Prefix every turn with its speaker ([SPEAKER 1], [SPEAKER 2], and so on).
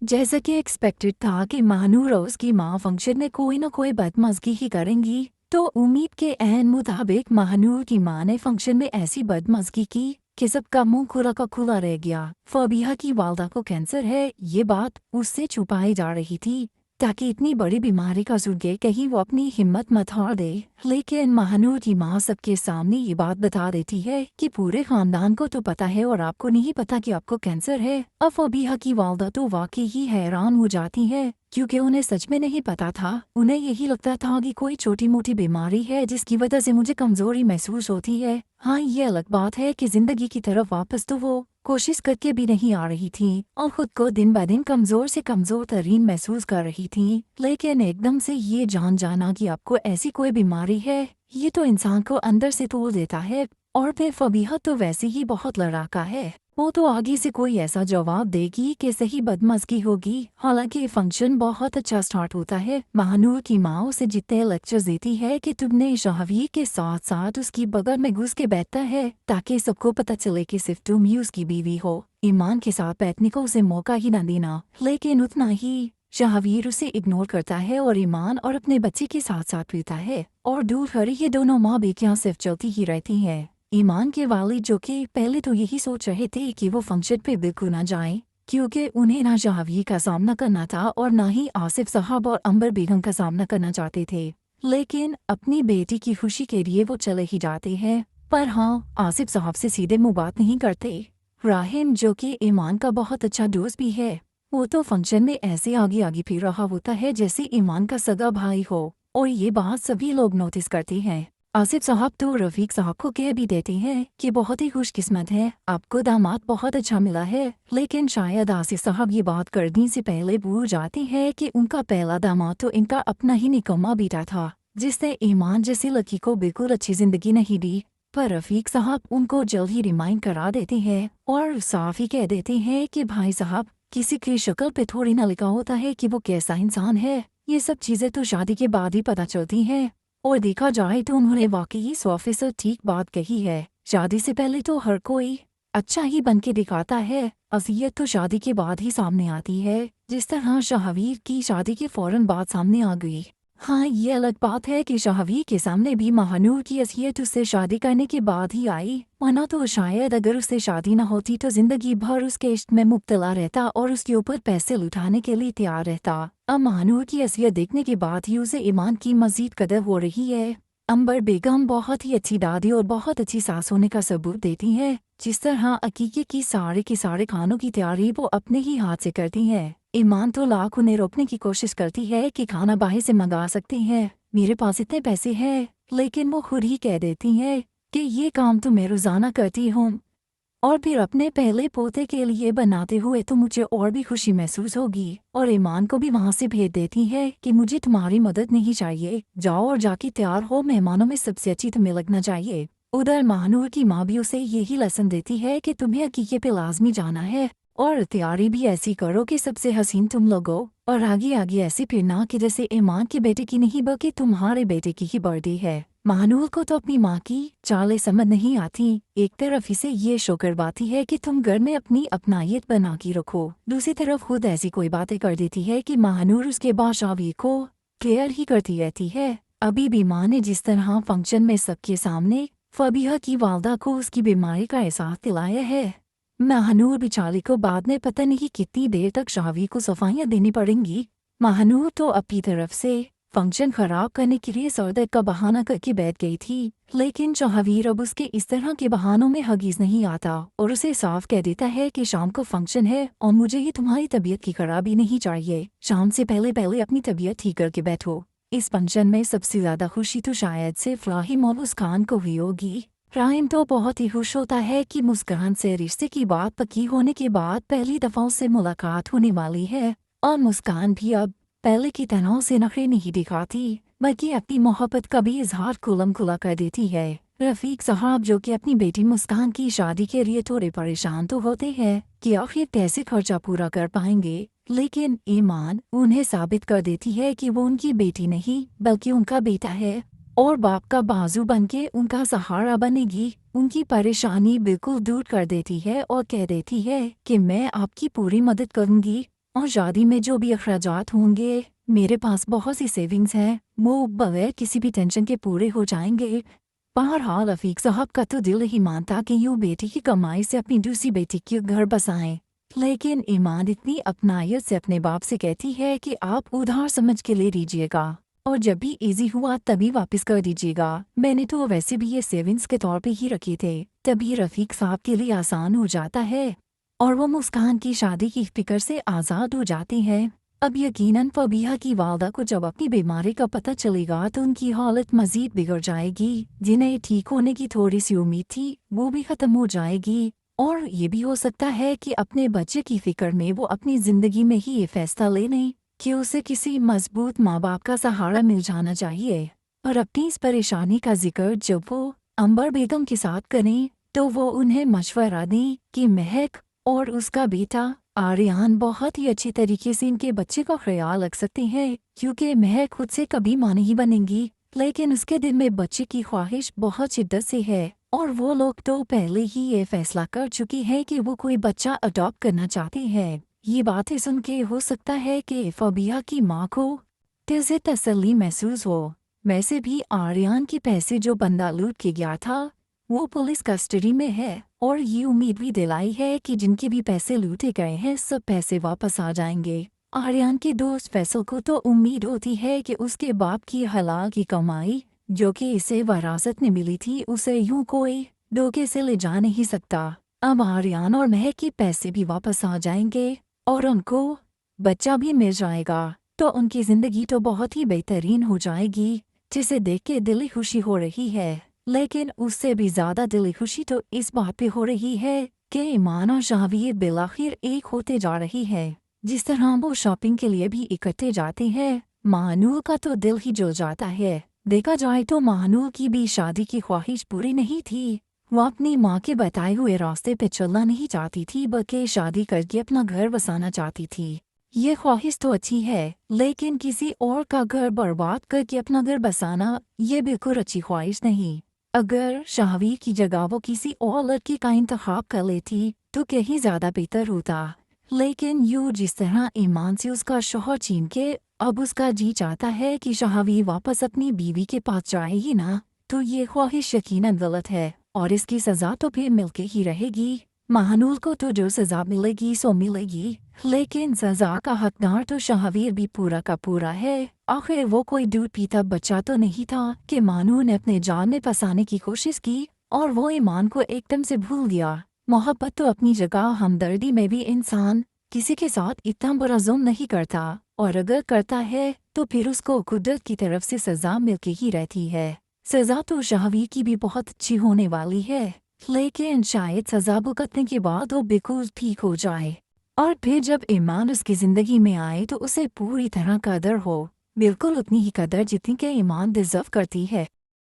[SPEAKER 1] जैसा कि एक्सपेक्टेड था कि महानूर और उसकी माँ फंक्शन में कोई न कोई बदमज़गी ही करेंगी, तो उम्मीद के एन मुताबिक महानूर की माँ ने फंक्शन में ऐसी बदमज़गी की कि सबका मुंह खुला का खुला रह गया। फबीहा की वालदा को कैंसर है, ये बात उससे छुपाई जा रही थी ताकि इतनी बड़ी बीमारी का जुर्गे कहीं वो अपनी हिम्मत मत हार दे। लेकिन महानूर की माँ सबके सामने ये बात बता देती है कि पूरे खानदान को तो पता है और आपको नहीं पता कि आपको कैंसर है। अब फबीहा की वालदा तो वाकई ही हैरान हो जाती है क्योंकि उन्हें सच में नहीं पता था। उन्हें यही लगता था कि कोई छोटी मोटी बीमारी है जिसकी वजह से मुझे कमजोरी महसूस होती है। हाँ, ये अलग बात है कि जिंदगी की तरफ वापस तो वो कोशिश करके भी नहीं आ रही थी और खुद को दिन ब दिन कमजोर से कमजोर तरीन महसूस कर रही थी। लेकिन एकदम से ये जान जाना कि आपको ऐसी कोई बीमारी है, ये तो इंसान को अंदर से तोड़ देता है। और फिर फबीहा तो वैसे ही बहुत लड़ाका है, वो तो आगे से कोई ऐसा जवाब देगी कि सही बदमज़गी होगी। हालांकि फंक्शन बहुत अच्छा स्टार्ट होता है। महानूर की माँ उसे जितने लेक्चर्स देती है कि तुमने शहवीर के साथ साथ उसकी बगल में घुस के बैठता है ताकि सबको पता चले कि सिर्फ तुम ही उसकी बीवी हो। ईमान के साथ बैठने को उसे मौका ही न देना। लेकिन उतना ही शहवीर उसे इग्नोर करता है और ईमान और अपने बच्चे के साथ साथ पीता है और दूर खड़ी ये दोनों माँ बेटियां सिर्फ चलती ही रहती हैं। ईमान के वालिद जो कि पहले तो यही सोच रहे थे कि वो फंक्शन पे बिल्कुल ना जाएं क्योंकि उन्हें ना शहवीर का सामना करना था और ना ही आसिफ साहब और अंबर बेगम का सामना करना चाहते थे। लेकिन अपनी बेटी की खुशी के लिए वो चले ही जाते हैं। पर हाँ, आसिफ साहब से सीधे मुँह बात नहीं करते। राहिम जो कि ईमान का बहुत अच्छा दोस्त भी है, वो तो फंक्शन में ऐसे आगे आगे फिर रहा होता है जैसे ईमान का सगा भाई हो और ये बात सभी लोग नोटिस करते हैं। आसिफ साहब तो रफीक साहब को कह भी देते हैं कि बहुत ही खुशकिस्मत है, आपको दामाद बहुत अच्छा मिला है। लेकिन शायद आसिफ साहब ये बात करने से पहले भूल जाते हैं कि उनका पहला दामाद तो इनका अपना ही निकम्मा बेटा था जिसने ईमान जैसी लड़की को बिल्कुल अच्छी जिंदगी नहीं दी। पर रफीक साहब उनको जल्द ही रिमाइंड करा देते हैं और साफ ही कह देते हैं कि भाई साहब, किसी की शक्ल पे थोड़ी ना लिखा होता है कि वो कैसा इंसान है। ये सब चीजें तो शादी के बाद ही पता चलती हैं। और देखा जाए तो उन्होंने वाकई 100% ठीक बात कही है। शादी से पहले तो हर कोई अच्छा ही बन के दिखाता है, असलियत तो शादी के बाद ही सामने आती है। जिस तरह शहवीर की शादी के फौरन बाद सामने आ गई। हाँ, ये अलग बात है कि शहवीर के सामने भी महानूर की असलियत उससे शादी करने के बाद ही आई, वरना तो शायद अगर उससे शादी न होती तो जिंदगी भर उसके इश्क में मुब्तला रहता और उसके ऊपर पैसे लुटाने के लिए तैयार रहता। अब महानूर की असलियत देखने के बाद ही उसे ईमान की मजीद कदर हो रही है। अंबर बेगम बहुत ही अच्छी दादी और बहुत अच्छी सास होने का सबूत देती है। जिस तरह अकीके की सारे के सारे खानों की तैयारी वो अपने ही हाथ से करती है। ईमान तो लाख उन्हें रोकने की कोशिश करती है कि खाना बाहर से मंगा सकते हैं, मेरे पास इतने पैसे हैं, लेकिन वो खुद ही कह देती है कि ये काम तो मैं रोजाना करती हूँ और फिर अपने पहले पोते के लिए बनाते हुए तो मुझे और भी खुशी महसूस होगी। और ईमान को भी वहाँ से भेज देती है कि मुझे तुम्हारी मदद नहीं चाहिए, जाओ और जाके तैयार हो, मेहमानों में सबसे अच्छी तुम्हें लगना चाहिए। उधर महानूर की माँ भी उसे यही लेसन देती है कि तुम्हें अकीके पे लाजमी जाना है और तैयारी भी ऐसी करो कि सबसे हसीन तुम लोग हो और आगे आगे ऐसी फिर ना कि जैसे ईमान के बेटे की नहीं बल्कि तुम्हारे बेटे की ही बर्थडे है। महानूर को तो अपनी माँ की चालें समझ नहीं आती। एक तरफ इसे ये शो करवाती है कि तुम घर में अपनी अपनायत बना के रखो, दूसरी तरफ खुद ऐसी कोई बातें कर देती है कि महानूर उसके बादशाह को क्लियर ही करती रहती है। अभी भी माँ ने जिस तरह फंक्शन में सबके सामने फबीहा की वालदा को उसकी बीमारी का एहसास दिलाया है, महानूर बेचारी को बाद में पता नहीं कितनी देर तक शाहवी को सफाइयाँ देनी पड़ेंगी। महानूर तो अपनी तरफ से फंक्शन खराब करने के लिए सर का बहाना करके बैठ गई थी, लेकिन शहवीर अब उसके इस तरह के बहानों में हरगिज़ नहीं आता और उसे साफ कह देता है कि शाम को फंक्शन है और मुझे ही तुम्हारी तबीयत की खराबी नहीं चाहिए। शाम से पहले पहले अपनी तबीयत ठीक करके बैठो। इस फंक्शन में सबसे ज्यादा खुशी तो शायद सिर्फ राहिम और मुस्कान को हुई होगी। राहिम तो बहुत ही खुश होता है कि मुस्कान से रिश्ते की बात पक्की होने के बाद पहली दफा उससे मुलाकात होने वाली है और मुस्कान भी अब पहले की तरह से नखरे नहीं दिखाती बल्कि अपनी मोहब्बत का भी इजहार खुलम खुला कर देती है। रफीक साहब जो कि अपनी बेटी मुस्कान की शादी के लिए थोड़े परेशान तो होते हैं कि आखिर कैसे खर्चा पूरा कर पाएंगे, लेकिन ईमान उन्हें साबित कर देती है कि वो उनकी बेटी नहीं बल्कि उनका बेटा है और बाप का बाजू बनके उनका सहारा बनेगी। उनकी परेशानी बिल्कुल दूर कर देती है और कह देती है कि मैं आपकी पूरी मदद करूंगी। और शादी में जो भी अखराजात होंगे मेरे पास बहुत सी सेविंग्स हैं, वो बगैर किसी भी टेंशन के पूरे हो जाएंगे। बहरहाल रफीक साहब का तो दिल ही मानता कि यूँ बेटी की कमाई से अपनी दूसरी बेटी की घर बसाएं, लेकिन ईमान इतनी अपनायत से अपने बाप से कहती है कि आप उधार समझ के ले लीजिएगा और जब भी इजी हुआ तभी वापस कर दीजिएगा। मैंने तो वैसे भी ये सेविंग्स के तौर पे ही रखे थे, तभी रफीक साहब के लिए आसान हो जाता है और वो मुस्कान की शादी की फिक्र से आज़ाद हो जाती है। अब यकीनन फबीहा की वालदा को जब अपनी बीमारी का पता चलेगा तो उनकी हालत मजीद बिगड़ जाएगी। जिन्हें ठीक होने की थोड़ी सी उम्मीद थी वो भी ख़त्म हो जाएगी और ये भी हो सकता है कि अपने बच्चे की फिक्र में वो अपनी ज़िंदगी में ही ये फैसला ले लें कि उसे किसी मजबूत माँ बाप का सहारा मिल जाना चाहिए। और अपनी इस परेशानी का जिक्र जब वो अंबर बेगम के साथ करें तो वो उन्हें मशवरा दें कि महक और उसका बेटा आर्यन बहुत ही अच्छी तरीके से इनके बच्चे का ख्याल रख सकते हैं, क्योंकि महक खुद से कभी माँ नहीं बनेंगी, लेकिन उसके दिल में बच्चे की ख्वाहिश बहुत शिद्दत से है और वो लोग तो पहले ही ये फैसला कर चुकी है कि वो कोई बच्चा अडॉप्ट करना चाहते हैं। ये बातें सुन के हो सकता है कि फबीहा की माँ को दिल से तसल्ली महसूस हो। वैसे भी आर्यन के पैसे जो बंदा लूट के गया था वो पुलिस कस्टडी में है और ये उम्मीद भी दिलाई है कि जिनके भी पैसे लूटे गए हैं सब पैसे वापस आ जाएंगे। आर्यन के दोस्त फैसल को तो उम्मीद होती है कि उसके बाप की हलाल की कमाई जो कि इसे विरासत में मिली थी उसे यूं कोई धोखे से ले जा नहीं सकता। अब आर्यन और महक के पैसे भी वापस आ जाएंगे और उनको बच्चा भी मिल जाएगा, तो उनकी ज़िंदगी तो बहुत ही बेहतरीन हो जाएगी, जिसे देख के दिली खुशी हो रही है। लेकिन उससे भी ज़्यादा दिली खुशी तो इस बात पे हो रही है कि ईमान और शाहवीर बिलाखिर एक होते जा रही है। जिस तरह वो शॉपिंग के लिए भी इकट्ठे जाते हैं, महानूर का तो दिल ही जुल जाता है। देखा जाए तो महानूर की भी शादी की ख्वाहिश पूरी नहीं थी। वो अपनी माँ के बताए हुए रास्ते पे चलना नहीं चाहती थी, बल्कि शादी करके अपना घर बसाना चाहती थी। ये ख्वाहिश तो अच्छी है, लेकिन किसी और का घर बर्बाद करके अपना घर बसाना ये बिल्कुल अच्छी ख्वाहिश नहीं। अगर शाहवीर की जगह वो किसी और लड़की का इंतखाब कर लेती तो कहीं ज़्यादा बेहतर होता, लेकिन यूँ जिस तरह ईमान से उसका शौहर छीन के अब उसका जी चाहता है कि शाहवीर वापस अपनी बीवी के पास जाए ही ना, तो ये ख्वाहिश यकीनन गलत है और इसकी सज़ा तो फिर मिलके ही रहेगी। महानूर को तो जो सज़ा मिलेगी सो मिलेगी, लेकिन सज़ा का हकदार तो शाहवीर भी पूरा का पूरा है। आखिर वो कोई दूध पीता बच्चा तो नहीं था कि महानूर ने अपने जान में फंसाने की कोशिश की और वो ईमान को एकदम से भूल दिया। मोहब्बत तो अपनी जगह, हमदर्दी में भी इंसान किसी के साथ इतना बुरा जुल्म नहीं करता, और अगर करता है तो फिर उसको कुदरत की तरफ से सज़ा मिलके ही रहती है। सज़ा तो शाहवीर की भी बहुत अच्छी होने वाली है, लेकिन शायद सज़ा भुगतने के बाद वो बिल्कुल ठीक हो जाए और फिर जब ईमान उसकी ज़िंदगी में आए तो उसे पूरी तरह कदर हो, बिल्कुल उतनी ही कदर जितनी कि ईमान डिज़र्व करती है।